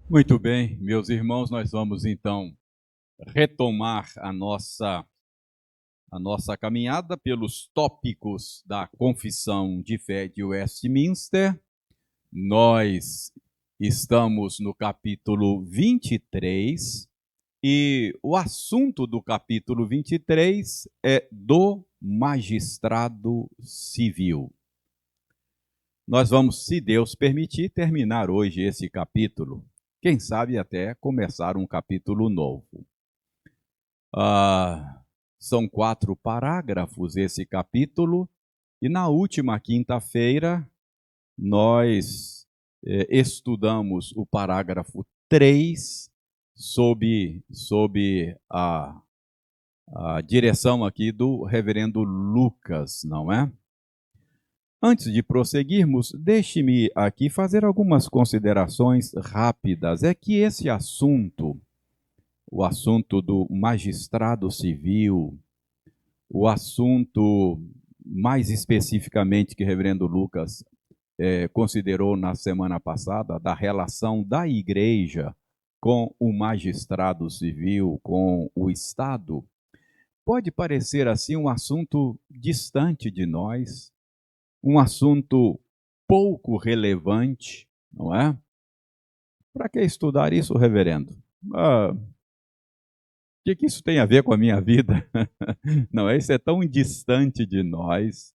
Muito bem, meus irmãos, nós vamos então retomar a nossa caminhada pelos tópicos da Confissão de Fé de Westminster. Nós estamos no capítulo 23 e o assunto do capítulo 23 é do magistrado civil. Nós vamos, se Deus permitir, terminar hoje esse capítulo. Quem sabe até começar um capítulo novo. São 4 parágrafos esse capítulo, e na última quinta-feira nós estudamos o parágrafo 3 sob a direção aqui do reverendo Lucas, não é? Antes de prosseguirmos, deixe-me aqui fazer algumas considerações rápidas. É que esse assunto, o assunto do magistrado civil, o assunto mais especificamente que o reverendo Lucas considerou na semana passada, da relação da igreja com o magistrado civil, com o Estado, pode parecer assim um assunto distante de nós, um assunto pouco relevante, não é? Para que estudar isso, reverendo? O que isso tem a ver com a minha vida? Não, isso é tão distante de nós,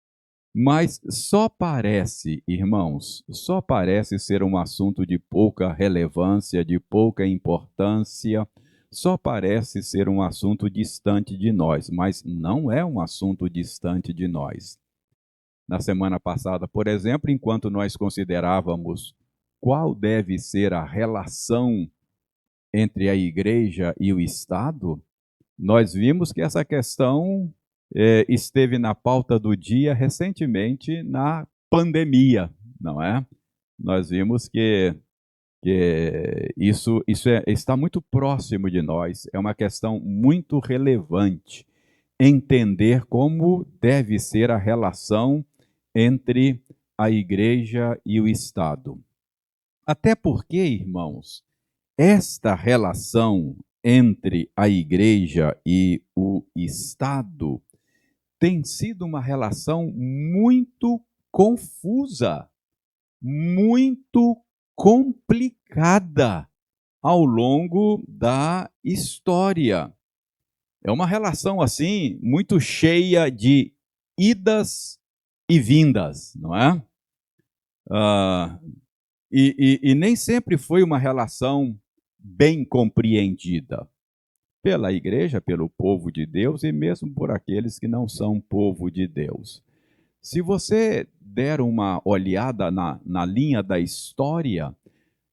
mas só parece, irmãos, só parece ser um assunto de pouca relevância, de pouca importância, só parece ser um assunto distante de nós, mas não é um assunto distante de nós. Na semana passada, por exemplo, enquanto nós considerávamos qual deve ser a relação entre a igreja e o Estado, nós vimos que essa questão esteve na pauta do dia recentemente na pandemia, não é? Nós vimos que isso está muito próximo de nós, é uma questão muito relevante. Entender como deve ser a relação entre a igreja e o Estado. Até porque, irmãos, esta relação entre a igreja e o Estado tem sido uma relação muito confusa, muito complicada ao longo da história. É uma relação assim muito cheia de idas e vindas, não é? Ah, e nem sempre foi uma relação bem compreendida pela igreja, pelo povo de Deus e mesmo por aqueles que não são povo de Deus. Se você der uma olhada na linha da história,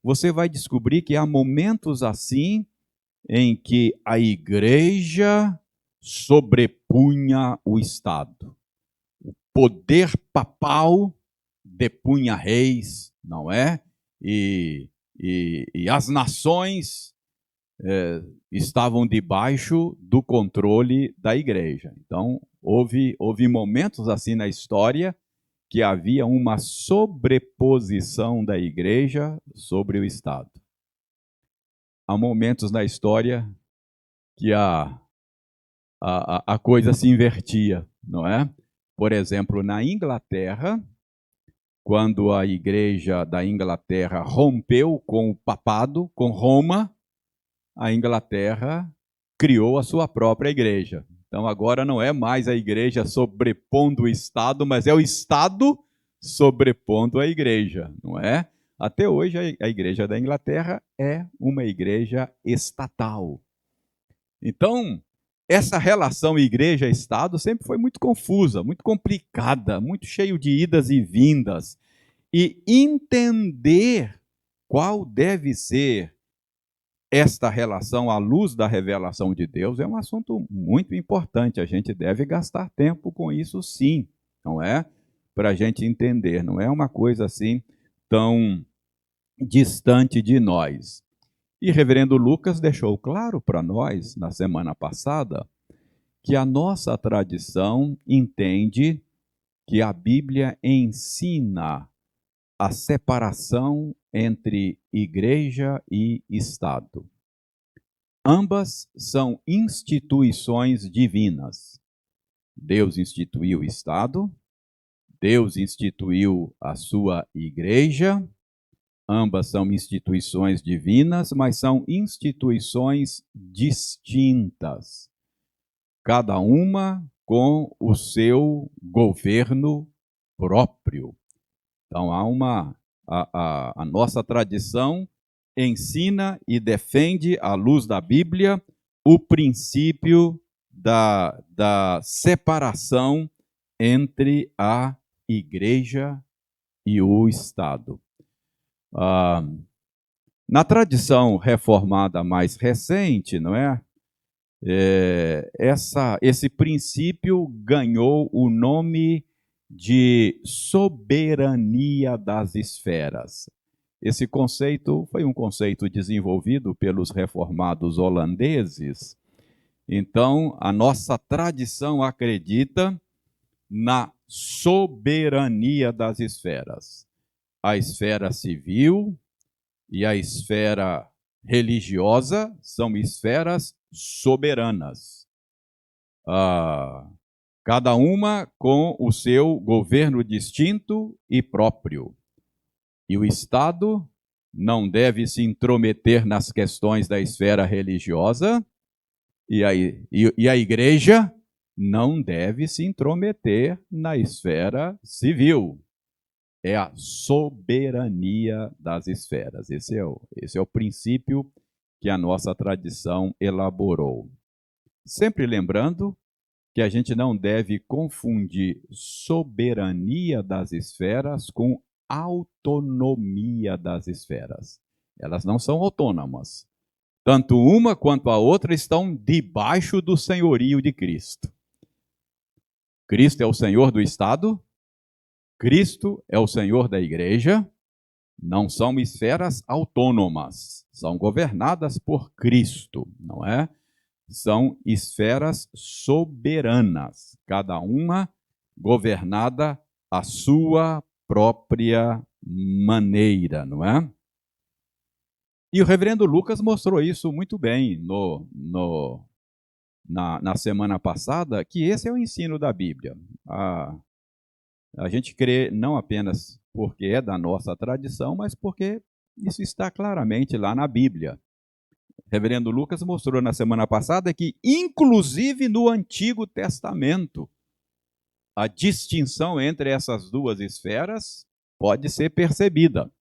você vai descobrir que há momentos assim em que a igreja sobrepunha o Estado. O poder papal depunha reis, não é? E as nações estavam debaixo do controle da igreja. Então, houve momentos assim na história que havia uma sobreposição da igreja sobre o Estado. Há momentos na história que a coisa se invertia, não é? Por exemplo, na Inglaterra, quando a igreja da Inglaterra rompeu com o papado, com Roma, a Inglaterra criou a sua própria igreja. Então agora não é mais a igreja sobrepondo o Estado, mas é o Estado sobrepondo a igreja, não é? Até hoje a igreja da Inglaterra é uma igreja estatal. Então, essa relação igreja-estado sempre foi muito confusa, muito complicada, muito cheio de idas e vindas. E entender qual deve ser esta relação à luz da revelação de Deus é um assunto muito importante. A gente deve gastar tempo com isso, sim, não é? Para a gente entender, não é uma coisa assim tão distante de nós. E reverendo Lucas deixou claro para nós, na semana passada, que a nossa tradição entende que a Bíblia ensina a separação entre igreja e Estado. Ambas são instituições divinas. Deus instituiu o Estado, Deus instituiu a sua igreja. Ambas são instituições divinas, mas são instituições distintas, cada uma com o seu governo próprio. Então, a nossa tradição ensina e defende, à luz da Bíblia, o princípio da separação entre a igreja e o Estado. Na tradição reformada mais recente, não é? Esse princípio ganhou o nome de soberania das esferas. Esse conceito foi um conceito desenvolvido pelos reformados holandeses. Então, a nossa tradição acredita na soberania das esferas. A esfera civil e a esfera religiosa são esferas soberanas. Cada uma com o seu governo distinto e próprio. E o Estado não deve se intrometer nas questões da esfera religiosa, e a Igreja não deve se intrometer na esfera civil. É a soberania das esferas. Esse é o princípio que a nossa tradição elaborou. Sempre lembrando que a gente não deve confundir soberania das esferas com autonomia das esferas. Elas não são autônomas. Tanto uma quanto a outra estão debaixo do senhorio de Cristo. Cristo é o Senhor do Estado, Cristo é o Senhor da Igreja, não são esferas autônomas, são governadas por Cristo, não é? São esferas soberanas, cada uma governada à sua própria maneira, não é? E o reverendo Lucas mostrou isso muito bem na semana passada, que esse é o ensino da Bíblia. A gente crê não apenas porque é da nossa tradição, mas porque isso está claramente lá na Bíblia. O reverendo Lucas mostrou na semana passada que, inclusive no Antigo Testamento, a distinção entre essas duas esferas pode ser percebida.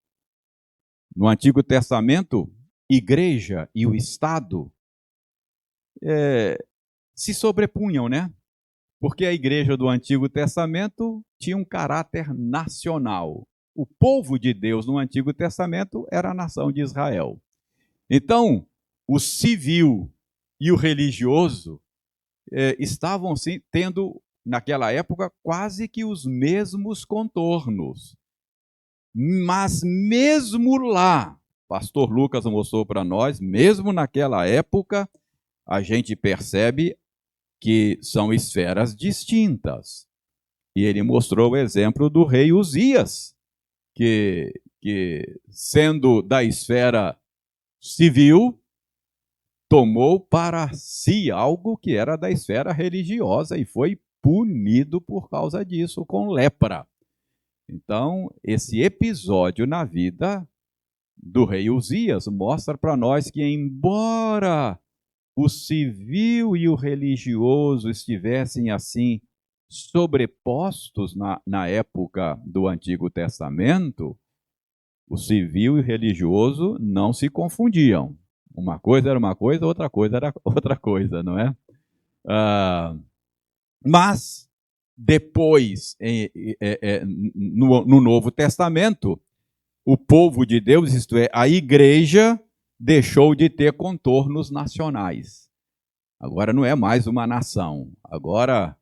No Antigo Testamento, igreja e o Estado se sobrepunham, né? Porque a igreja do Antigo Testamento tinha um caráter nacional. O povo de Deus no Antigo Testamento era a nação de Israel. Então, o civil e o religioso estavam sim, tendo, naquela época, quase que os mesmos contornos. Mas mesmo lá, pastor Lucas mostrou para nós, mesmo naquela época, a gente percebe que são esferas distintas. E ele mostrou o exemplo do rei Uzias, que sendo da esfera civil, tomou para si algo que era da esfera religiosa e foi punido por causa disso com lepra. Então, esse episódio na vida do rei Uzias mostra para nós que, embora o civil e o religioso estivessem assim sobrepostos na época do Antigo Testamento, o civil e o religioso não se confundiam. Uma coisa era uma coisa, outra coisa era outra coisa, não é? Mas depois, no Novo Testamento, o povo de Deus, isto é, a igreja, deixou de ter contornos nacionais. Agora não é mais uma nação. Agora,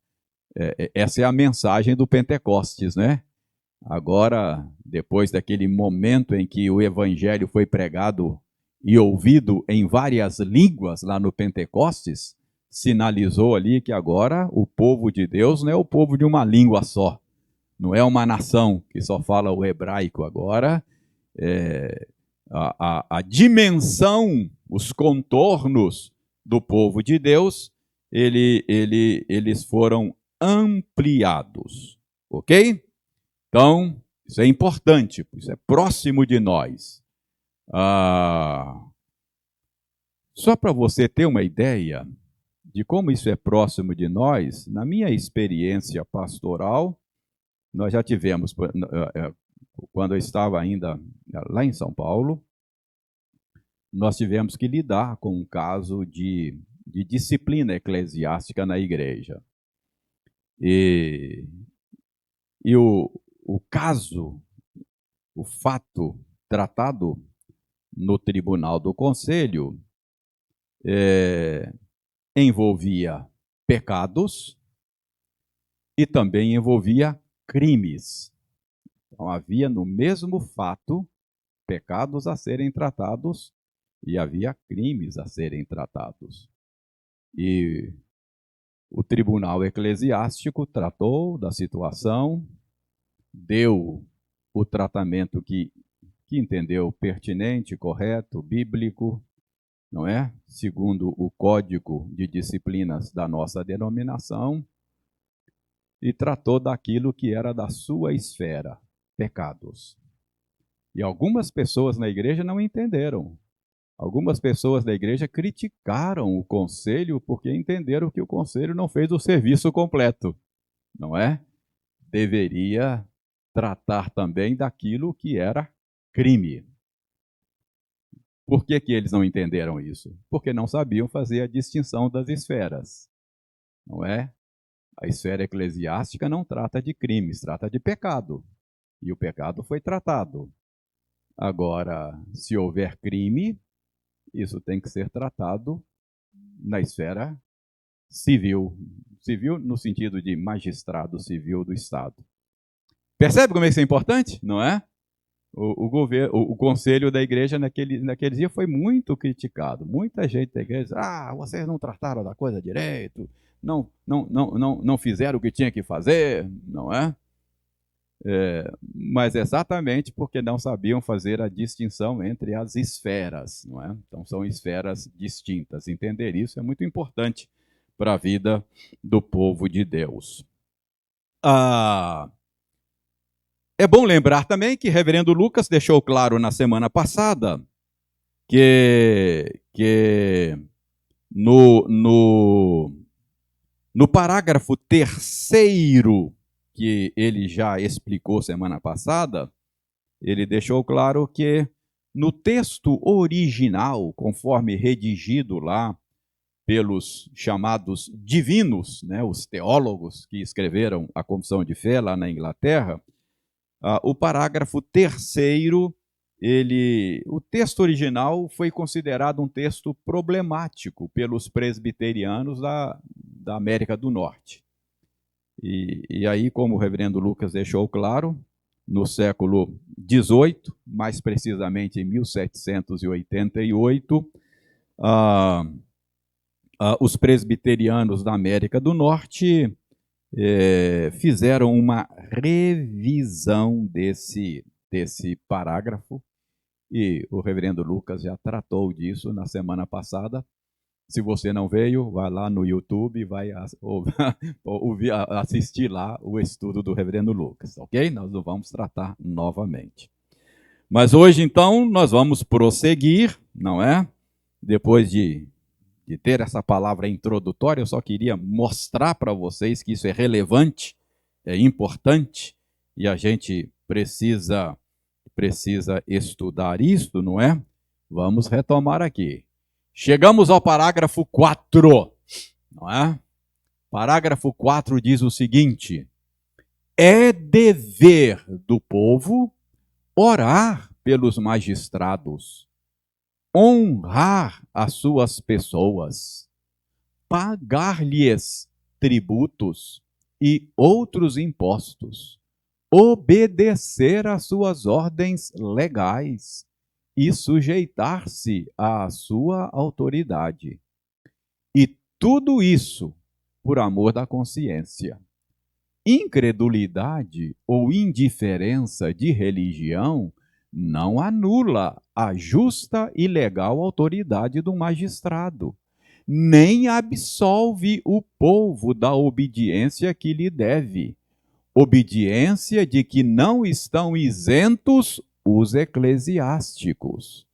essa é a mensagem do Pentecostes, né? Agora, depois daquele momento em que o evangelho foi pregado e ouvido em várias línguas lá no Pentecostes, sinalizou ali que agora o povo de Deus não é o povo de uma língua só, Não é uma nação que só fala o hebraico agora. A dimensão, os contornos do povo de Deus, eles foram ampliados. Ok? Então, isso é importante, isso é próximo de nós. Só para você ter uma ideia de como isso é próximo de nós, na minha experiência pastoral, nós já tivemos, quando eu estava ainda lá em São Paulo, nós tivemos que lidar com um caso de disciplina eclesiástica na igreja. E o caso, o fato tratado no tribunal do conselho envolvia pecados e também envolvia crimes. Então havia no mesmo fato pecados a serem tratados e havia crimes a serem tratados. E o tribunal eclesiástico tratou da situação, deu o tratamento que entendeu pertinente, correto, bíblico, não é? Segundo o código de disciplinas da nossa denominação, e tratou daquilo que era da sua esfera, pecados. E algumas pessoas na igreja não entenderam. Algumas pessoas da igreja criticaram o conselho porque entenderam que o conselho não fez o serviço completo, não é? Deveria tratar também daquilo que era crime. Por que eles não entenderam isso? Porque não sabiam fazer a distinção das esferas, não é? A esfera eclesiástica não trata de crimes, trata de pecado. E o pecado foi tratado. Agora, se houver crime, isso tem que ser tratado na esfera civil. Civil no sentido de magistrado civil do Estado. Percebe como isso é importante? Não é? O conselho da igreja naquele dia foi muito criticado. Muita gente da igreja disse, vocês não trataram da coisa direito, não fizeram o que tinha que fazer, não é? Mas exatamente porque não sabiam fazer a distinção entre as esferas, não é? Então são esferas distintas. Entender isso é muito importante para a vida do povo de Deus. É bom lembrar também que o reverendo Lucas deixou claro na semana passada que no parágrafo 3º, que ele já explicou semana passada, ele deixou claro que no texto original, conforme redigido lá pelos chamados divinos, né, os teólogos que escreveram a Confissão de Fé lá na Inglaterra, o parágrafo 3º, o texto original foi considerado um texto problemático pelos presbiterianos da América do Norte. E aí, como o reverendo Lucas deixou claro, no século XVIII, mais precisamente em 1788, os presbiterianos da América do Norte fizeram uma revisão desse parágrafo, e o reverendo Lucas já tratou disso na semana passada. Se você não veio, vai lá no YouTube e vai assistir lá o estudo do reverendo Lucas, ok? Nós não vamos tratar novamente. Mas hoje, então, nós vamos prosseguir, não é? Depois de ter essa palavra introdutória, eu só queria mostrar para vocês que isso é relevante, é importante, e a gente precisa estudar isso, não é? Vamos retomar aqui. Chegamos ao parágrafo 4, não é? Parágrafo 4 diz o seguinte: é dever do povo orar pelos magistrados, honrar as suas pessoas, pagar-lhes tributos e outros impostos, obedecer às suas ordens legais e sujeitar-se à sua autoridade. E tudo isso por amor da consciência. incredulidade ou indiferença de religião não anula a justa e legal autoridade do magistrado, nem absolve o povo da obediência que lhe deve, obediência de que não estão isentos os eclesiásticos.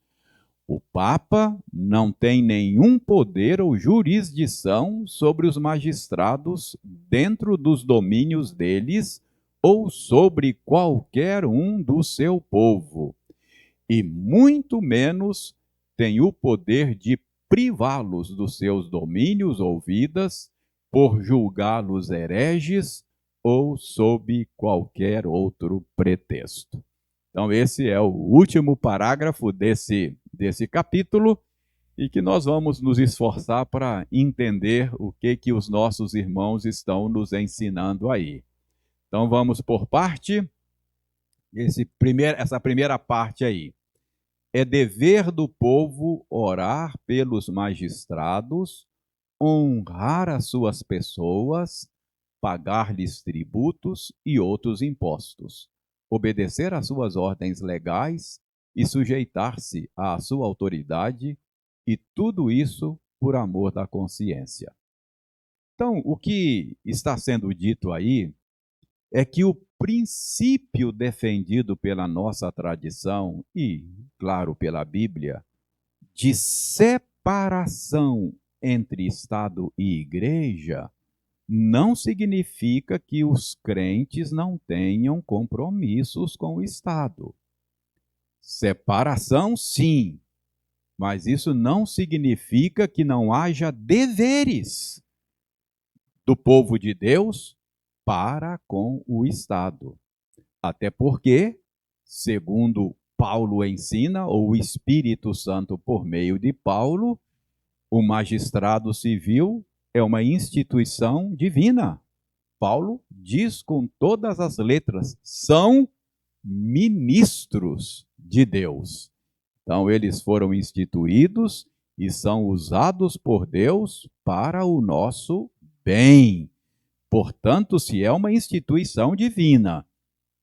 O Papa não tem nenhum poder ou jurisdição sobre os magistrados dentro dos domínios deles ou sobre qualquer um do seu povo, e muito menos tem o poder de privá-los dos seus domínios ou vidas por julgá-los hereges ou sob qualquer outro pretexto. Então, esse é o último parágrafo desse capítulo, e que nós vamos nos esforçar para entender o que os nossos irmãos estão nos ensinando aí. Então, vamos por parte. Essa primeira parte aí. É dever do povo orar pelos magistrados, honrar as suas pessoas, pagar-lhes tributos e outros impostos, obedecer às suas ordens legais e sujeitar-se à sua autoridade, e tudo isso por amor da consciência. Então, o que está sendo dito aí é que o princípio defendido pela nossa tradição e, claro, pela Bíblia, de separação entre Estado e Igreja, não significa que os crentes não tenham compromissos com o Estado. Separação, sim, mas isso não significa que não haja deveres do povo de Deus para com o Estado. Até porque, segundo Paulo ensina, ou o Espírito Santo por meio de Paulo, o magistrado civil é uma instituição divina. Paulo diz com todas as letras, são ministros de Deus. Então, eles foram instituídos e são usados por Deus para o nosso bem. Portanto, se é uma instituição divina,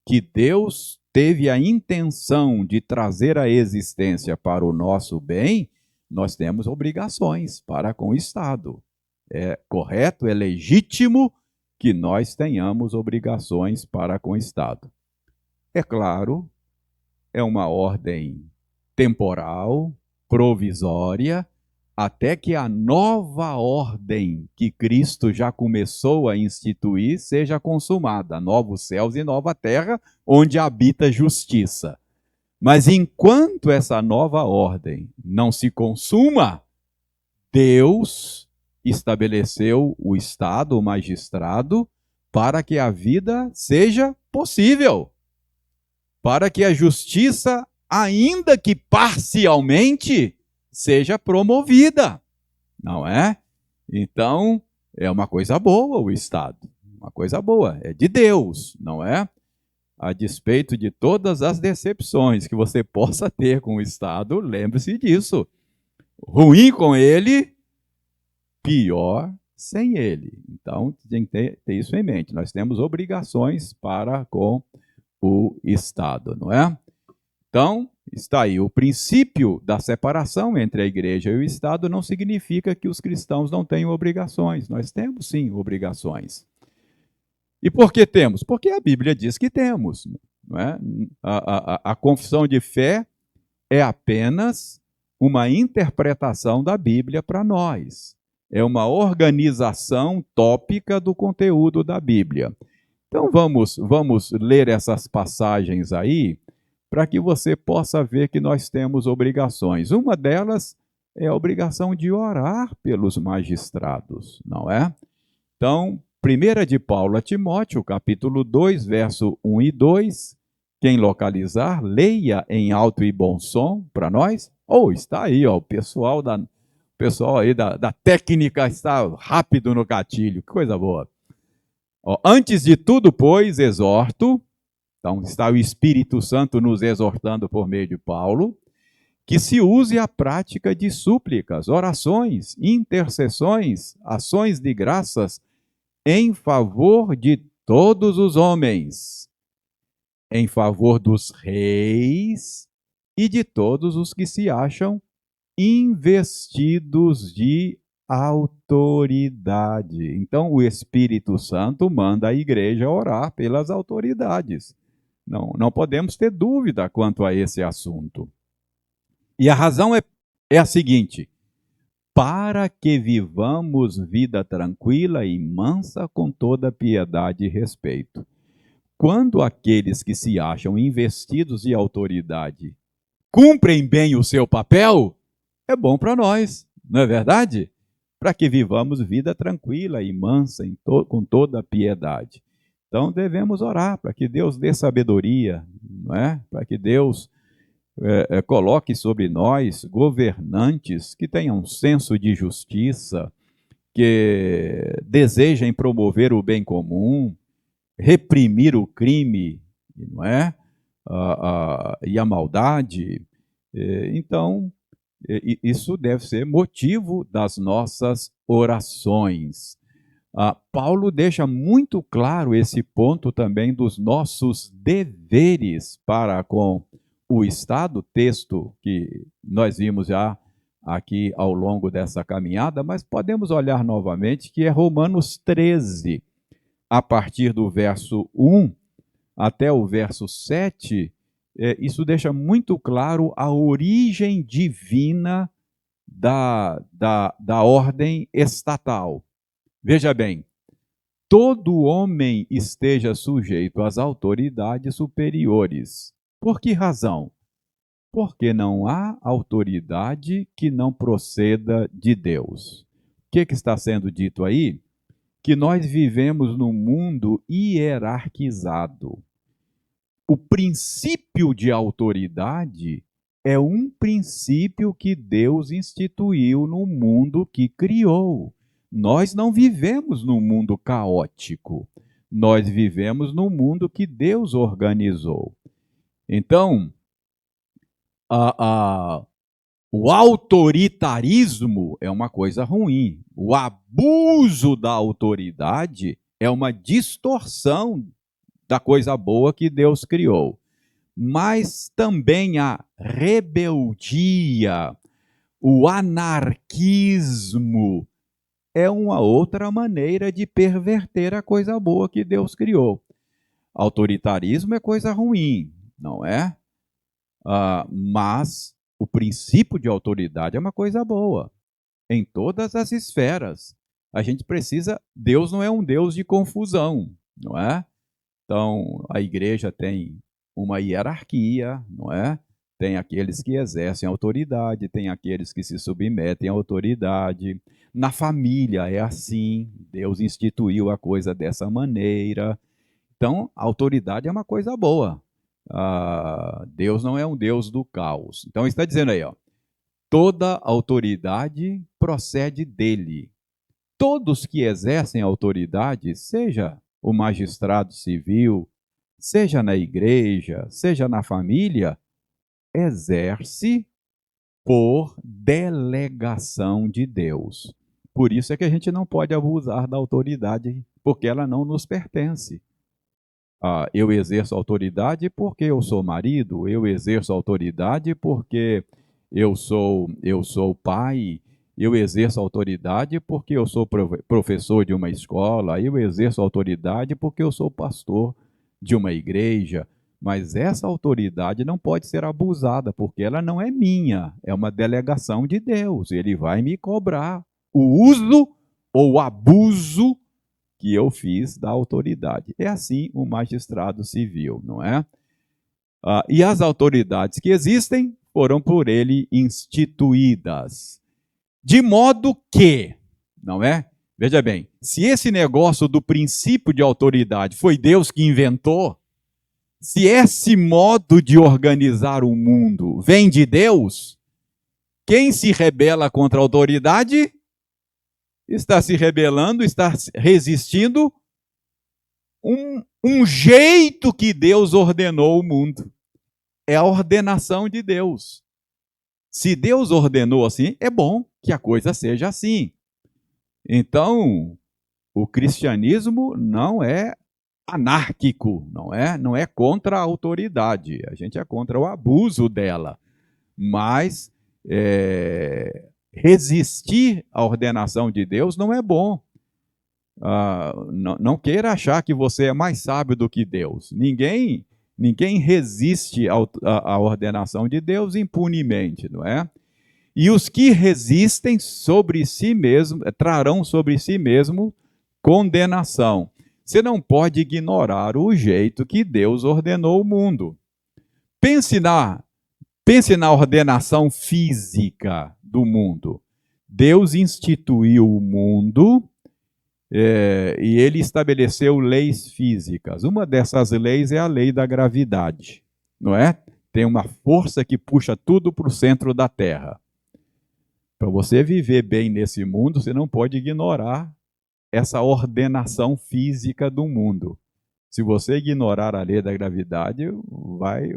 que Deus teve a intenção de trazer à existência para o nosso bem, nós temos obrigações para com o Estado. É correto, é legítimo que nós tenhamos obrigações para com o Estado. É claro, é uma ordem temporal, provisória, até que a nova ordem que Cristo já começou a instituir seja consumada, novos céus e nova terra, onde habita justiça. Mas enquanto essa nova ordem não se consuma, Deus estabeleceu o Estado, o magistrado, para que a vida seja possível, para que a justiça, ainda que parcialmente, seja promovida, não é? Então, é uma coisa boa o Estado, uma coisa boa, é de Deus, não é? A despeito de todas as decepções que você possa ter com o Estado, lembre-se disso. Ruim com ele, pior sem ele. Então, tem que ter isso em mente. Nós temos obrigações para com o Estado, não é? Então, está aí. O princípio da separação entre a igreja e o Estado não significa que os cristãos não tenham obrigações. Nós temos, sim, obrigações. E por que temos? Porque a Bíblia diz que temos. Não é? A confissão de fé é apenas uma interpretação da Bíblia para nós. É uma organização tópica do conteúdo da Bíblia. Então, vamos ler essas passagens aí, para que você possa ver que nós temos obrigações. Uma delas é a obrigação de orar pelos magistrados, não é? Então, 1 de Paulo a Timóteo, capítulo 2, verso 1 e 2, quem localizar, leia em alto e bom som para nós. Está aí, ó, o pessoal aí da técnica está rápido no gatilho, que coisa boa. Antes de tudo, pois, exorto, então está o Espírito Santo nos exortando por meio de Paulo, que se use a prática de súplicas, orações, intercessões, ações de graças em favor de todos os homens, em favor dos reis e de todos os que se acham investidos de autoridade. Então, o Espírito Santo manda a igreja orar pelas autoridades. Não podemos ter dúvida quanto a esse assunto. E a razão é a seguinte: para que vivamos vida tranquila e mansa com toda piedade e respeito. Quando aqueles que se acham investidos de autoridade cumprem bem o seu papel, é bom para nós, não é verdade? Para que vivamos vida tranquila e mansa com toda piedade. Então devemos orar para que Deus dê sabedoria, não é? Para que Deus coloque sobre nós governantes que tenham um senso de justiça, que desejem promover o bem comum, reprimir o crime, não é? E a maldade. Então, isso deve ser motivo das nossas orações. Paulo deixa muito claro esse ponto também dos nossos deveres para com o Estado, texto que nós vimos já aqui ao longo dessa caminhada, mas podemos olhar novamente, que é Romanos 13, a partir do verso 1 até o verso 7, isso deixa muito claro a origem divina da ordem estatal. Veja bem, todo homem esteja sujeito às autoridades superiores. Por que razão? Porque não há autoridade que não proceda de Deus. O que está sendo dito aí? Que nós vivemos num mundo hierarquizado. O princípio de autoridade é um princípio que Deus instituiu no mundo que criou. Nós não vivemos num mundo caótico. Nós vivemos num mundo que Deus organizou. Então, o autoritarismo é uma coisa ruim. O abuso da autoridade é uma distorção da coisa boa que Deus criou. Mas também a rebeldia, o anarquismo, é uma outra maneira de perverter a coisa boa que Deus criou. Autoritarismo é coisa ruim, não é? Mas o princípio de autoridade é uma coisa boa, em todas as esferas. A gente precisa. Deus não é um Deus de confusão, não é? Então, a igreja tem uma hierarquia, não é? Tem aqueles que exercem autoridade, tem aqueles que se submetem à autoridade. Na família é assim, Deus instituiu a coisa dessa maneira. Então, a autoridade é uma coisa boa. Deus não é um Deus do caos. Então, está dizendo aí, ó, toda autoridade procede dele. Todos que exercem autoridade, seja o magistrado civil, seja na igreja, seja na família, exerce por delegação de Deus. Por isso é que a gente não pode abusar da autoridade, porque ela não nos pertence. Eu exerço autoridade porque eu sou marido, eu exerço autoridade porque eu sou pai, eu exerço autoridade porque eu sou professor de uma escola, eu exerço autoridade porque eu sou pastor de uma igreja. Mas essa autoridade não pode ser abusada, porque ela não é minha, é uma delegação de Deus. Ele vai me cobrar o uso ou o abuso que eu fiz da autoridade. É assim o magistrado civil, não é? E as autoridades que existem foram por ele instituídas. De modo que, não é? Veja bem, se esse negócio do princípio de autoridade foi Deus que inventou, se esse modo de organizar o mundo vem de Deus, quem se rebela contra a autoridade está se rebelando, está resistindo um jeito que Deus ordenou o mundo. É a ordenação de Deus. Se Deus ordenou assim, é bom que a coisa seja assim. Então, o cristianismo não é anárquico, não é? Não é contra a autoridade, a gente é contra o abuso dela. Mas resistir à ordenação de Deus não é bom. Não queira achar que você é mais sábio do que Deus. Ninguém resiste à ordenação de Deus impunemente, não é? E os que resistem sobre si mesmo, trarão sobre si mesmo condenação. Você não pode ignorar o jeito que Deus ordenou o mundo. Pense na ordenação física do mundo. Deus instituiu o mundo e ele estabeleceu leis físicas. Uma dessas leis é a lei da gravidade, não é? Tem uma força que puxa tudo para o centro da Terra. Para você viver bem nesse mundo, você não pode ignorar essa ordenação física do mundo. Se você ignorar a lei da gravidade,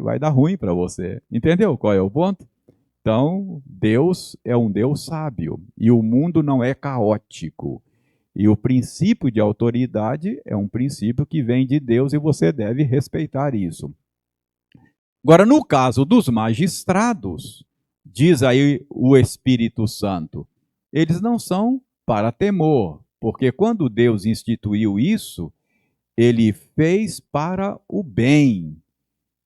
vai dar ruim para você. Entendeu qual é o ponto? Então, Deus é um Deus sábio e o mundo não é caótico. E o princípio de autoridade é um princípio que vem de Deus e você deve respeitar isso. Agora, no caso dos magistrados, diz aí o Espírito Santo, eles não são para temor, porque quando Deus instituiu isso, ele fez para o bem.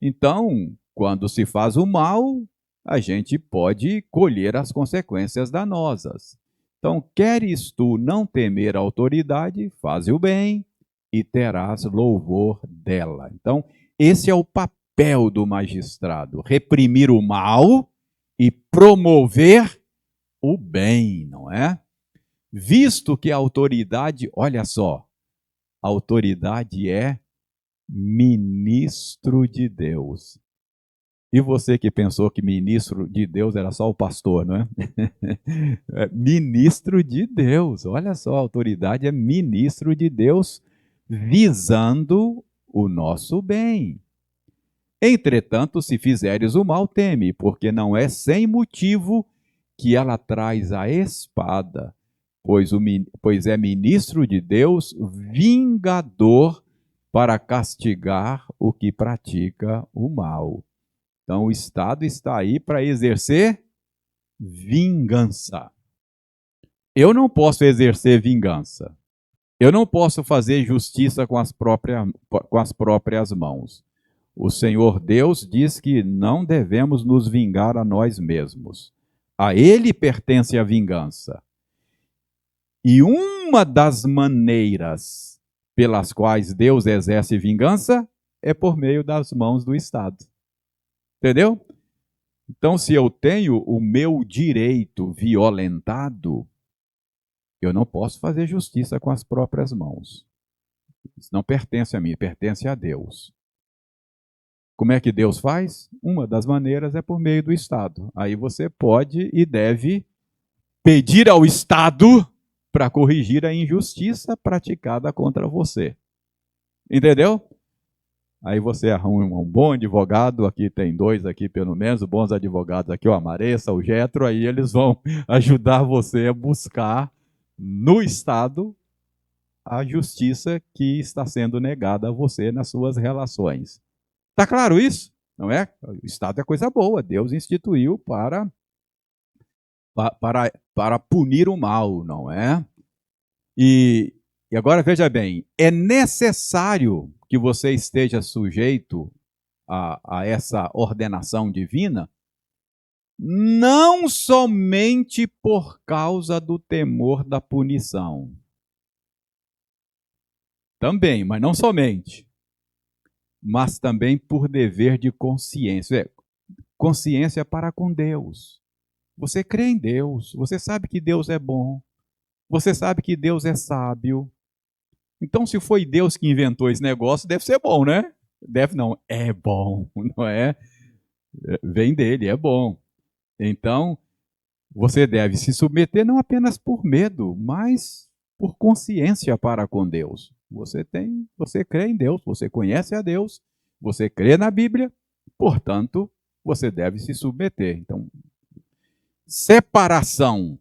Então, quando se faz o mal, a gente pode colher as consequências danosas. Então, queres tu não temer a autoridade, faze o bem e terás louvor dela. Então, esse é o papel do magistrado, reprimir o mal e promover o bem, não é? Visto que a autoridade, olha só, a autoridade é ministro de Deus. E você que pensou que ministro de Deus era só o pastor, não é? É ministro de Deus. Olha só, a autoridade é ministro de Deus visando o nosso bem. Entretanto, se fizeres o mal, teme, porque não é sem motivo que ela traz a espada, pois é ministro de Deus, vingador para castigar o que pratica o mal. Então, o Estado está aí para exercer vingança. Eu não posso exercer vingança. Eu não posso fazer justiça com as próprias mãos. O Senhor Deus diz que não devemos nos vingar a nós mesmos. A Ele pertence a vingança. E uma das maneiras pelas quais Deus exerce vingança é por meio das mãos do Estado. Entendeu? Então, se eu tenho o meu direito violentado, eu não posso fazer justiça com as próprias mãos. Isso não pertence a mim, pertence a Deus. Como é que Deus faz? Uma das maneiras é por meio do Estado. Aí você pode e deve pedir ao Estado para corrigir a injustiça praticada contra você. Entendeu? Aí você arruma um bom advogado, aqui tem dois aqui pelo menos, bons advogados aqui, o Amaressa, o Getro, aí eles vão ajudar você a buscar no Estado a justiça que está sendo negada a você nas suas relações. Está claro isso? Não é? O Estado é coisa boa, Deus instituiu para punir o mal, não é? E agora veja bem, é necessário que você esteja sujeito a essa ordenação divina, não somente por causa do temor da punição. Também, mas não somente. Mas também por dever de consciência. Consciência para com Deus. Você crê em Deus, você sabe que Deus é bom, você sabe que Deus é sábio. Então, se foi Deus que inventou esse negócio, deve ser bom, né? Deve não, é bom, não é? Vem dele, é bom. Então, você deve se submeter não apenas por medo, mas por consciência para com Deus. Você crê em Deus, você conhece a Deus, você crê na Bíblia, portanto, você deve se submeter. Então, separação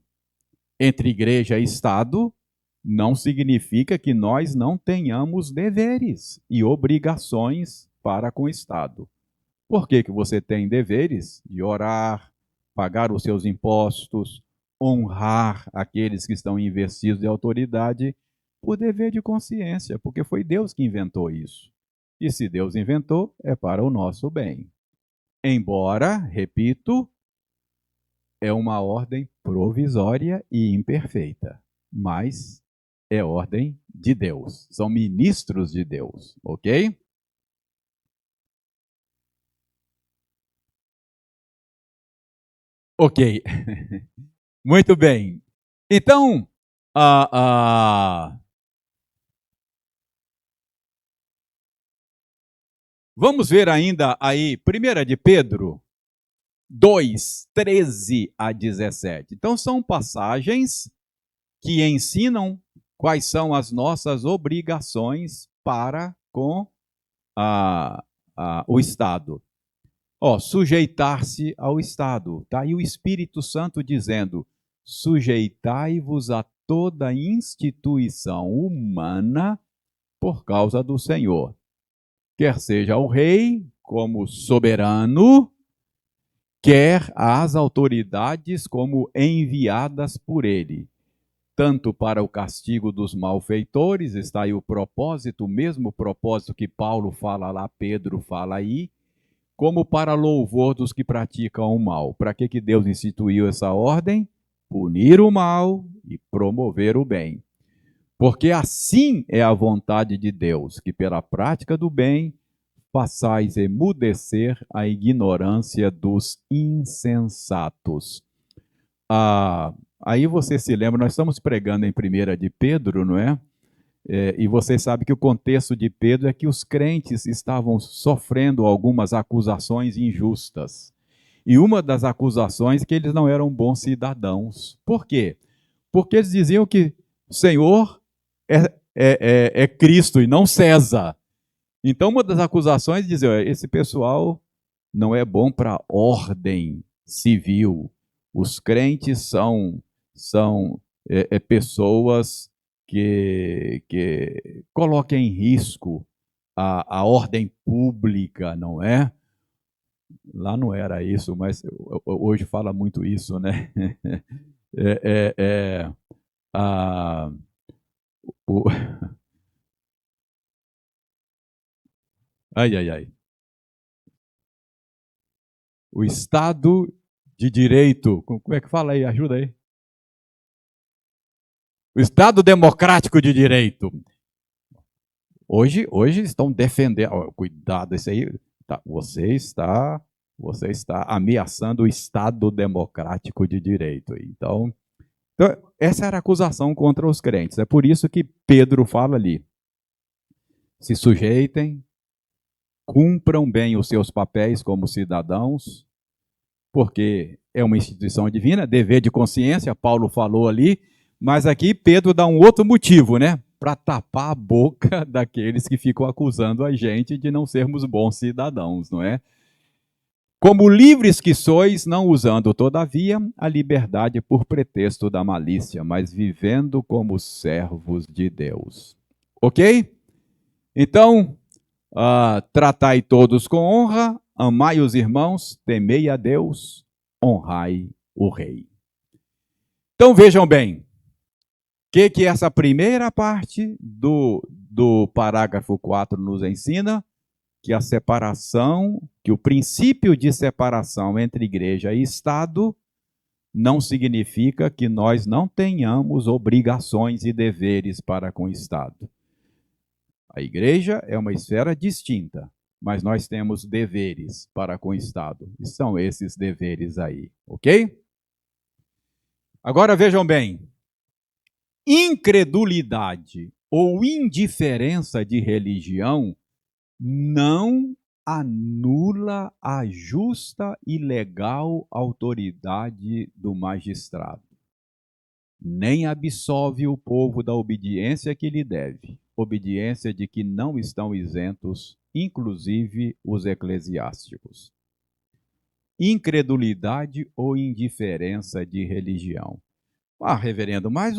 entre igreja e Estado não significa que nós não tenhamos deveres e obrigações para com o Estado. Por que que você tem deveres de orar, pagar os seus impostos, honrar aqueles que estão investidos de autoridade, por dever de consciência, porque foi Deus que inventou isso. E se Deus inventou, é para o nosso bem. Embora, repito, é uma ordem provisória e imperfeita, mas é ordem de Deus. São ministros de Deus, ok? Ok. Muito bem. Então, ah, ah, vamos ver ainda aí, 1 de Pedro 2, 13 a 17. Então, são passagens que ensinam quais são as nossas obrigações para com o Estado. Sujeitar-se ao Estado. Está aí o Espírito Santo dizendo: sujeitai-vos a toda instituição humana por causa do Senhor. Quer seja o rei como soberano, quer as autoridades como enviadas por ele. Tanto para o castigo dos malfeitores, está aí o propósito, o mesmo propósito que Paulo fala lá, Pedro fala aí, como para louvor dos que praticam o mal. Para que Deus instituiu essa ordem? Punir o mal e promover o bem. Porque assim é a vontade de Deus, que pela prática do bem façais emudecer a ignorância dos insensatos. Aí você se lembra, nós estamos pregando em 1 de Pedro, não é? E você sabe que o contexto de Pedro é que os crentes estavam sofrendo algumas acusações injustas. E uma das acusações é que eles não eram bons cidadãos. Por quê? Porque eles diziam que o Senhor é Cristo e não César. Então, uma das acusações dizia: esse pessoal não é bom para a ordem civil. Os crentes são pessoas que colocam em risco a ordem pública, não é? Lá não era isso, mas hoje fala muito isso, né? É, é, é, a, o, ai, ai, ai. O Estado de Direito, como é que fala aí? Ajuda aí. O Estado Democrático de Direito. Hoje estão defendendo. Cuidado, isso aí. Tá, você está ameaçando o Estado Democrático de Direito. Então, essa era a acusação contra os crentes. É por isso que Pedro fala ali: se sujeitem, cumpram bem os seus papéis como cidadãos, porque é uma instituição divina, dever de consciência, Paulo falou ali, mas aqui Pedro dá um outro motivo, né? Para tapar a boca daqueles que ficam acusando a gente de não sermos bons cidadãos, não é? Como livres que sois, não usando, todavia, a liberdade por pretexto da malícia, mas vivendo como servos de Deus. Ok? Então, tratai todos com honra, amai os irmãos, temei a Deus, honrai o rei. Então vejam bem, o que essa primeira parte do parágrafo 4 nos ensina? Que a separação, que o princípio de separação entre igreja e Estado não significa que nós não tenhamos obrigações e deveres para com o Estado. A igreja é uma esfera distinta, mas nós temos deveres para com o Estado. E são esses deveres aí, ok? Agora vejam bem: incredulidade ou indiferença de religião não anula a justa e legal autoridade do magistrado, nem absolve o povo da obediência que lhe deve, obediência de que não estão isentos, inclusive os eclesiásticos. Incredulidade ou indiferença de religião. Reverendo, mas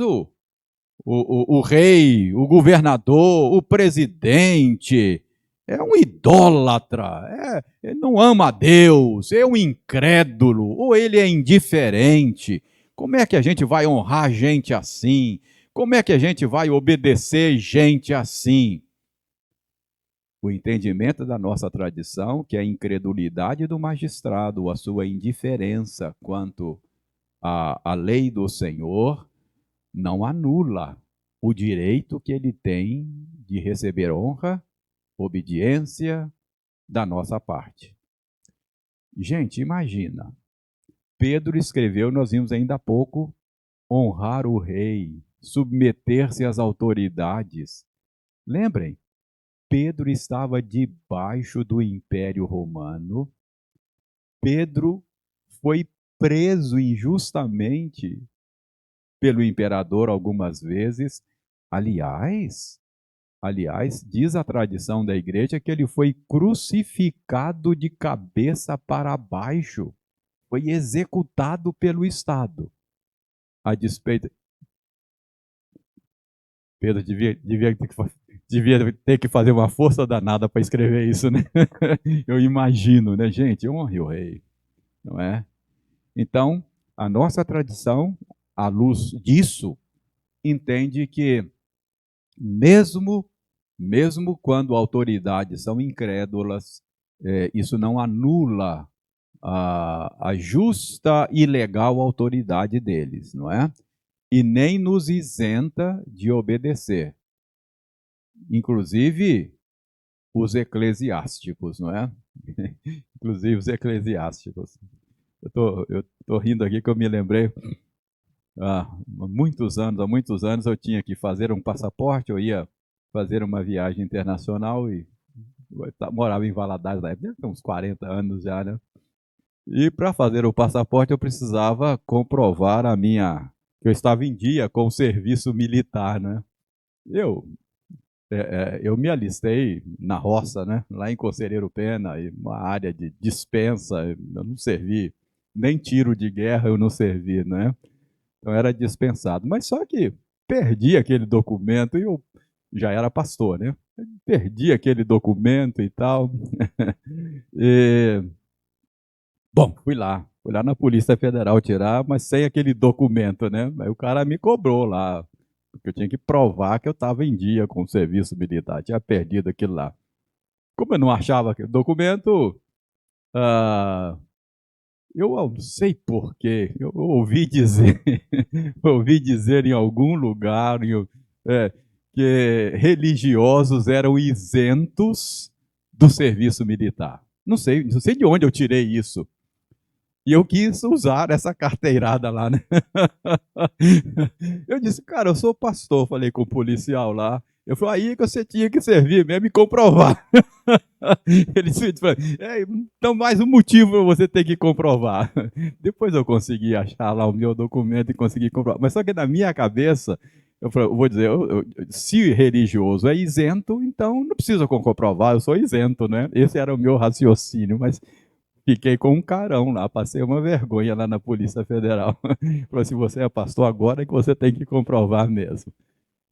o rei, o governador, o presidente, é um idólatra, ele não ama a Deus, é um incrédulo, ou ele é indiferente. Como é que a gente vai honrar gente assim? Como é que a gente vai obedecer gente assim? O entendimento da nossa tradição, que é a incredulidade do magistrado, a sua indiferença quanto à lei do Senhor, não anula o direito que ele tem de receber honra, obediência da nossa parte. Gente, imagina, Pedro escreveu, nós vimos ainda há pouco, honrar o rei, submeter-se às autoridades. Lembrem, Pedro estava debaixo do Império Romano. Pedro foi preso injustamente pelo imperador algumas vezes. Aliás, diz a tradição da igreja que ele foi crucificado de cabeça para baixo, foi executado pelo Estado. A despeito. Pedro devia ter que fazer uma força danada para escrever isso, né? Eu imagino, né, gente? Honre o rei, não é? Então, a nossa tradição, à luz disso, entende que mesmo quando autoridades são incrédulas, isso não anula a justa e legal autoridade deles, não é? E nem nos isenta de obedecer. Inclusive os eclesiásticos, não é? Inclusive os eclesiásticos. Eu tô rindo aqui que eu me lembrei, há muitos anos eu tinha que fazer um passaporte, eu ia fazer uma viagem internacional e morava em Valadares na época, uns 40 anos já, né? E para fazer o passaporte eu precisava comprovar que eu estava em dia com o serviço militar, né? Eu eu me alistei na roça, né? Lá em Conselheiro Pena, uma área de dispensa, eu não servi, nem tiro de guerra eu não servi, né? Então era dispensado. Mas só que perdi aquele documento e eu já era pastor, né? Perdi aquele documento e tal. E, bom, fui lá na Polícia Federal tirar, mas sem aquele documento, né? Aí o cara me cobrou lá, porque eu tinha que provar que eu estava em dia com o serviço militar, tinha perdido aquilo lá. Como eu não achava aquele documento, ah, eu não sei porquê, eu ouvi dizer, ouvi dizer em algum lugar é, que religiosos eram isentos do serviço militar. Não sei de onde eu tirei isso. E eu quis usar essa carteirada lá, né? Eu disse, cara, eu sou pastor, falei com o policial lá. Eu falei, aí que você tinha que servir mesmo e comprovar. Ele disse, então mais um motivo para você ter que comprovar. Depois eu consegui achar lá o meu documento e consegui comprovar. Mas só que na minha cabeça, eu vou dizer, se religioso é isento, então não precisa comprovar, eu sou isento, né? Esse era o meu raciocínio, mas fiquei com um carão lá, passei uma vergonha lá na Polícia Federal. Falou assim, você é pastor agora é que você tem que comprovar mesmo.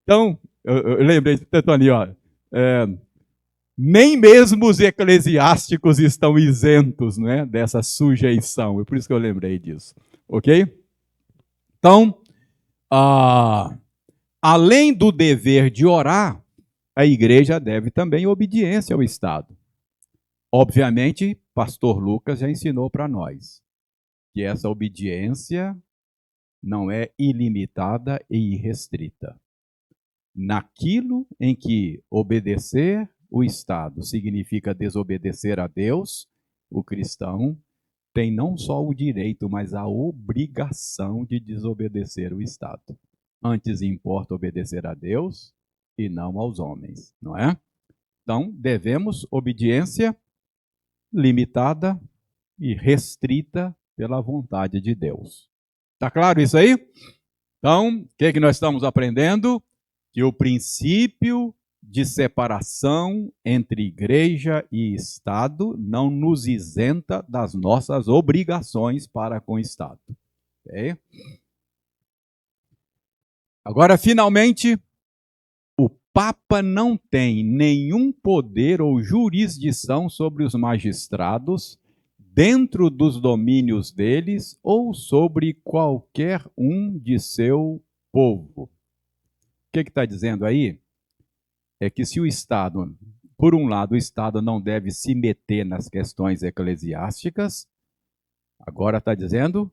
Então, eu lembrei, Tony, ó, nem mesmo os eclesiásticos estão isentos, né, dessa sujeição. É por isso que eu lembrei disso. Ok? Então, além do dever de orar, a igreja deve também obediência ao Estado. Obviamente, pastor Lucas já ensinou para nós que essa obediência não é ilimitada e irrestrita. Naquilo em que obedecer o Estado significa desobedecer a Deus, o cristão tem não só o direito, mas a obrigação de desobedecer o Estado. Antes importa obedecer a Deus e não aos homens, não é? Então, devemos obediência limitada e restrita pela vontade de Deus. Tá claro isso aí? Então, o que nós estamos aprendendo? Que o princípio de separação entre igreja e Estado não nos isenta das nossas obrigações para com o Estado. Okay? Agora, finalmente, o Papa não tem nenhum poder ou jurisdição sobre os magistrados dentro dos domínios deles ou sobre qualquer um de seu povo. O que está dizendo aí? É que se o Estado, por um lado, o Estado não deve se meter nas questões eclesiásticas, agora está dizendo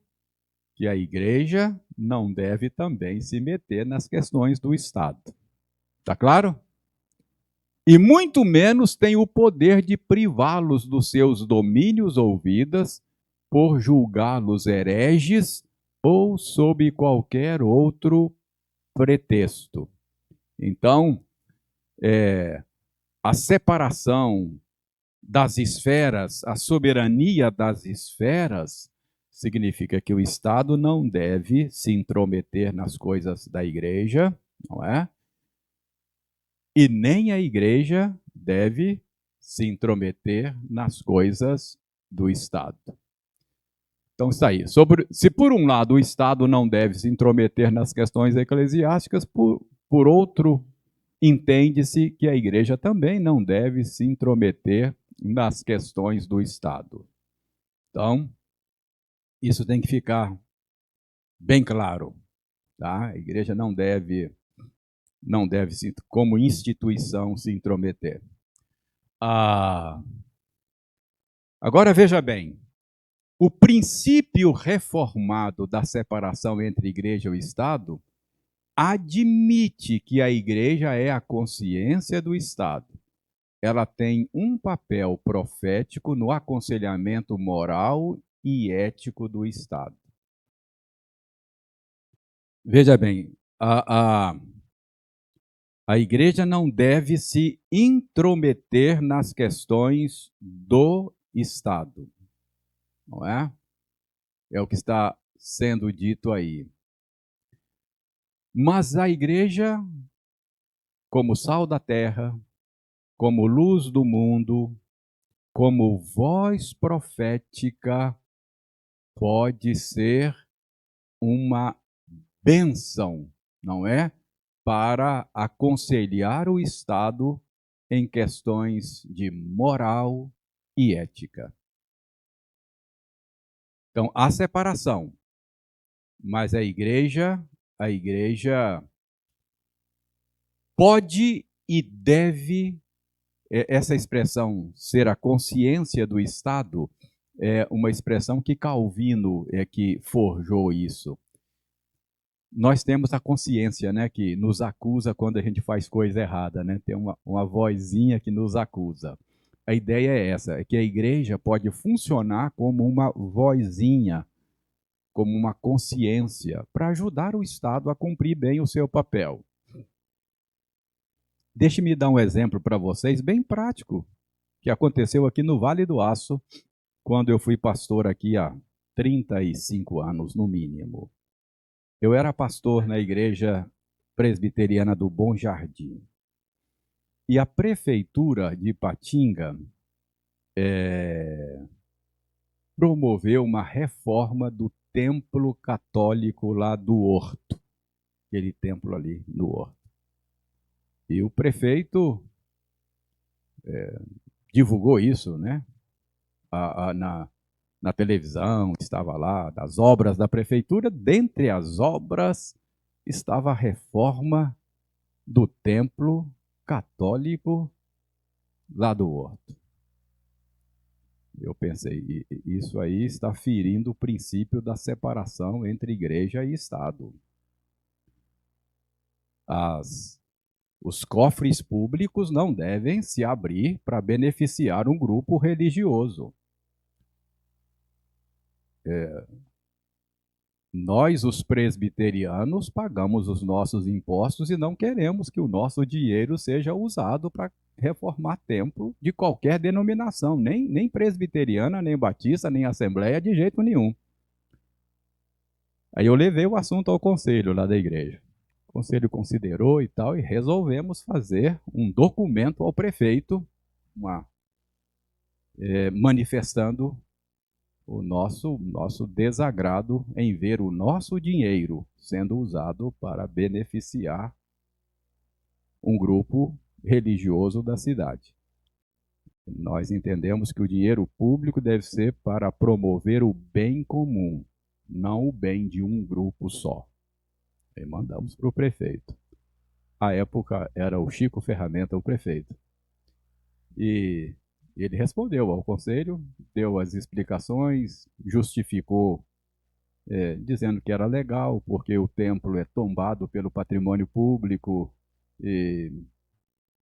que a Igreja não deve também se meter nas questões do Estado. Está claro? E muito menos tem o poder de privá-los dos seus domínios ou vidas por julgá-los hereges ou sob qualquer outro pretexto. Então, a separação das esferas, a soberania das esferas, significa que o Estado não deve se intrometer nas coisas da Igreja, não é? E nem a Igreja deve se intrometer nas coisas do Estado. Então, isso aí. Se por um lado o Estado não deve se intrometer nas questões eclesiásticas, por outro, entende-se que a Igreja também não deve se intrometer nas questões do Estado. Então, isso tem que ficar bem claro. Tá? A Igreja não deve como instituição, se intrometer. Agora, veja bem, o princípio reformado da separação entre Igreja e Estado admite que a Igreja é a consciência do Estado. Ela tem um papel profético no aconselhamento moral e ético do Estado. Veja bem, a Igreja não deve se intrometer nas questões do Estado, não é? É o que está sendo dito aí. Mas a Igreja, como sal da terra, como luz do mundo, como voz profética, pode ser uma bênção, não é? Para aconselhar o Estado em questões de moral e ética. Então, há separação, mas a igreja pode e deve, essa expressão ser a consciência do Estado, é uma expressão que Calvino é que forjou isso. Nós temos a consciência, né, que nos acusa quando a gente faz coisa errada, né? Tem uma vozinha que nos acusa. A ideia é essa, é que a igreja pode funcionar como uma vozinha, como uma consciência, para ajudar o Estado a cumprir bem o seu papel. Deixe-me dar um exemplo para vocês, bem prático, que aconteceu aqui no Vale do Aço, quando eu fui pastor aqui há 35 anos, no mínimo. Eu era pastor na igreja presbiteriana do Bom Jardim. E a prefeitura de Ipatinga promoveu uma reforma do templo católico lá do Horto. Aquele templo ali no Horto. E o prefeito divulgou isso, né? Na televisão, estava lá, das obras da prefeitura. Dentre as obras estava a reforma do templo católico lá do Horto. Eu pensei, isso aí está ferindo o princípio da separação entre igreja e Estado. Os cofres públicos não devem se abrir para beneficiar um grupo religioso. Nós, os presbiterianos, pagamos os nossos impostos e não queremos que o nosso dinheiro seja usado para reformar templo de qualquer denominação, nem presbiteriana, nem batista, nem assembleia, de jeito nenhum. Aí eu levei o assunto ao conselho lá da igreja. O conselho considerou e tal, e resolvemos fazer um documento ao prefeito, manifestando o nosso desagrado em ver o nosso dinheiro sendo usado para beneficiar um grupo religioso da cidade. Nós entendemos que o dinheiro público deve ser para promover o bem comum, não o bem de um grupo só. E mandamos para o prefeito. À época era o Chico Ferramenta o prefeito. E ele respondeu ao conselho, deu as explicações, justificou, dizendo que era legal, porque o templo é tombado pelo patrimônio público, e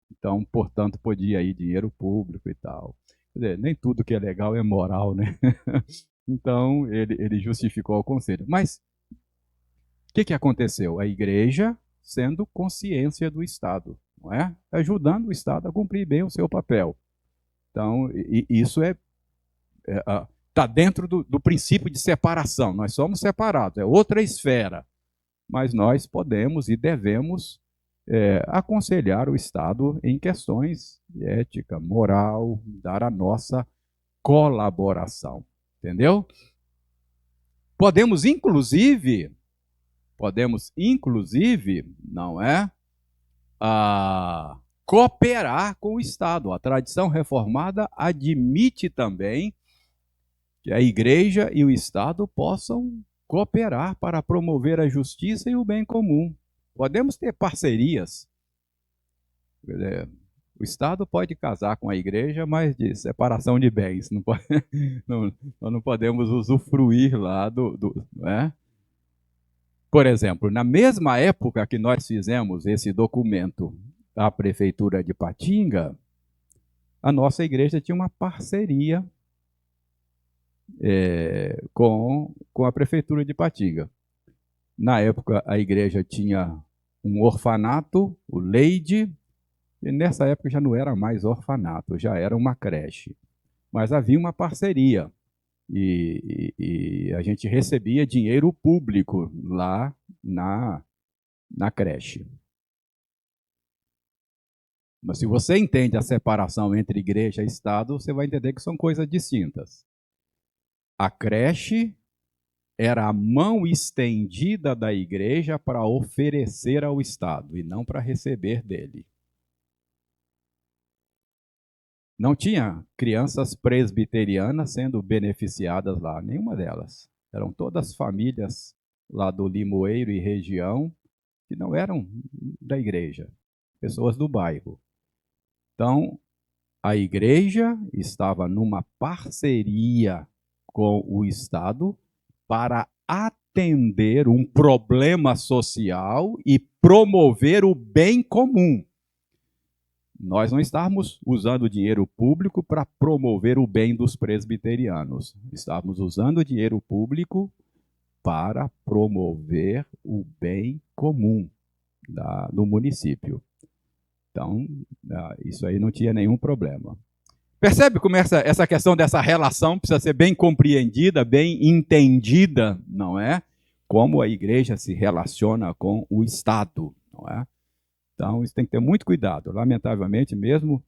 então, portanto, podia ir dinheiro público e tal. Quer dizer, nem tudo que é legal é moral, né? Então, ele justificou ao conselho. Mas o que aconteceu? A igreja sendo consciência do Estado, não é? Ajudando o Estado a cumprir bem o seu papel. Então, isso está dentro do princípio de separação. Nós somos separados, é outra esfera. Mas nós podemos e devemos aconselhar o Estado em questões de ética, moral, dar a nossa colaboração. Entendeu? Podemos, inclusive, não é? Cooperar com o Estado. A tradição reformada admite também que a igreja e o Estado possam cooperar para promover a justiça e o bem comum. Podemos ter parcerias. O Estado pode casar com a igreja, mas de separação de bens. Não pode, nós não podemos usufruir lá né? Por exemplo, na mesma época que nós fizemos esse documento à Prefeitura de Patinga, a nossa igreja tinha uma parceria com a Prefeitura de Patinga. Na época, a igreja tinha um orfanato, o Leide, e nessa época já não era mais orfanato, já era uma creche. Mas havia uma parceria e a gente recebia dinheiro público lá na creche. Mas se você entende a separação entre igreja e Estado, você vai entender que são coisas distintas. A creche era a mão estendida da igreja para oferecer ao Estado e não para receber dele. Não tinha crianças presbiterianas sendo beneficiadas lá, nenhuma delas. Eram todas famílias lá do Limoeiro e região que não eram da igreja, pessoas do bairro. Então, a igreja estava numa parceria com o Estado para atender um problema social e promover o bem comum. Nós não estávamos usando o dinheiro público para promover o bem dos presbiterianos. Estávamos usando o dinheiro público para promover o bem comum do município. Então, isso aí não tinha nenhum problema. Percebe como essa questão dessa relação precisa ser bem compreendida, bem entendida, não é? Como a igreja se relaciona com o Estado, não é? Então, isso tem que ter muito cuidado. Lamentavelmente, mesmo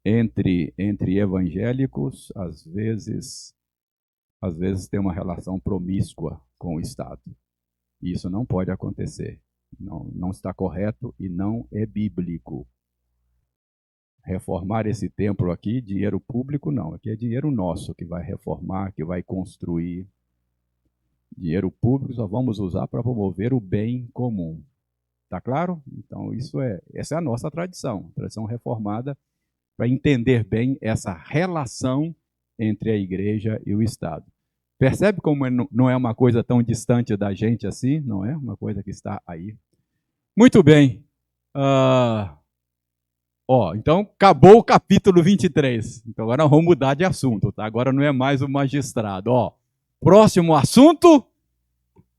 entre evangélicos, às vezes tem uma relação promíscua com o Estado. E isso não pode acontecer. Não está correto e não é bíblico. Reformar esse templo aqui, dinheiro público não. Aqui é dinheiro nosso que vai reformar, que vai construir. Dinheiro público só vamos usar para promover o bem comum. Tá claro? Então, essa é a nossa tradição reformada, para entender bem essa relação entre a igreja e o Estado. Percebe como não é uma coisa tão distante da gente assim? Não é uma coisa que está aí. Muito bem. Então, acabou o capítulo 23. Então, agora vamos mudar de assunto, tá? Agora não é mais o magistrado. Próximo assunto,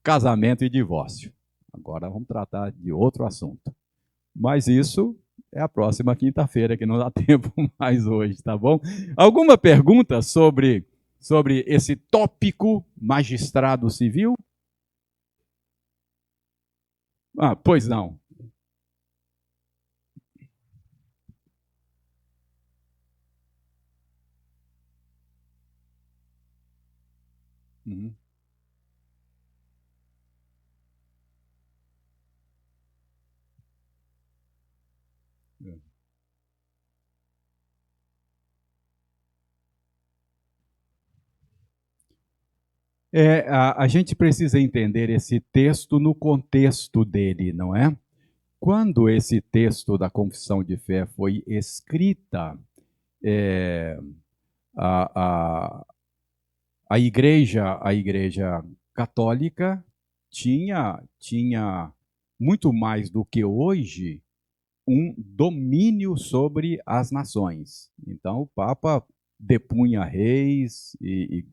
casamento e divórcio. Agora vamos tratar de outro assunto. Mas isso é a próxima quinta-feira, que não dá tempo mais hoje, tá bom? Alguma pergunta sobre esse tópico magistrado civil? Pois não. Uhum. A gente precisa entender esse texto no contexto dele, não é? Quando esse texto da Confissão de Fé foi escrita, é, a, a, a igreja católica tinha muito mais do que hoje um domínio sobre as nações. Então, o Papa depunha reis e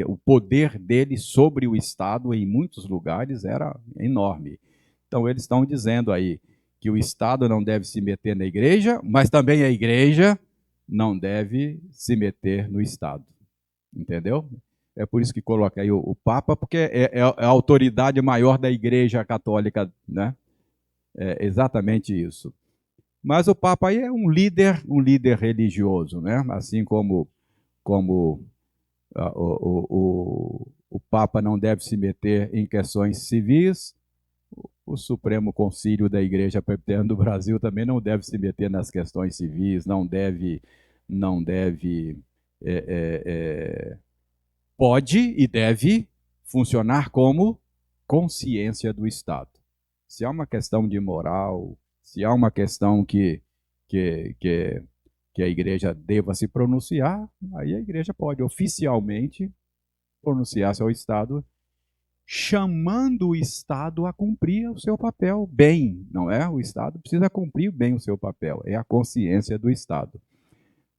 o poder dele sobre o Estado em muitos lugares era enorme. Então, eles estão dizendo aí que o Estado não deve se meter na igreja, mas também a igreja não deve se meter no Estado. Entendeu? É por isso que coloca aí o Papa, porque é a autoridade maior da Igreja Católica, né? É exatamente isso. Mas o Papa aí é um líder religioso, né? Assim como o Papa não deve se meter em questões civis, o Supremo Concílio da Igreja Presbiteriana do Brasil também não deve se meter nas questões civis, não deve pode e deve funcionar como consciência do Estado. Se há uma questão de moral, se há uma questão que, que, que a igreja deva se pronunciar, aí a igreja pode oficialmente pronunciar-se ao Estado, chamando o Estado a cumprir o seu papel bem, não é? O Estado precisa cumprir bem o seu papel, é a consciência do Estado.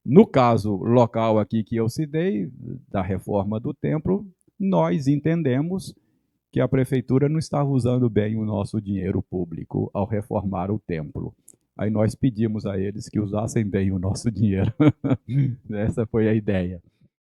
No caso local aqui que eu citei, da reforma do templo, nós entendemos que a prefeitura não estava usando bem o nosso dinheiro público ao reformar o templo. Aí nós pedimos a eles que usassem bem o nosso dinheiro. Essa foi a ideia.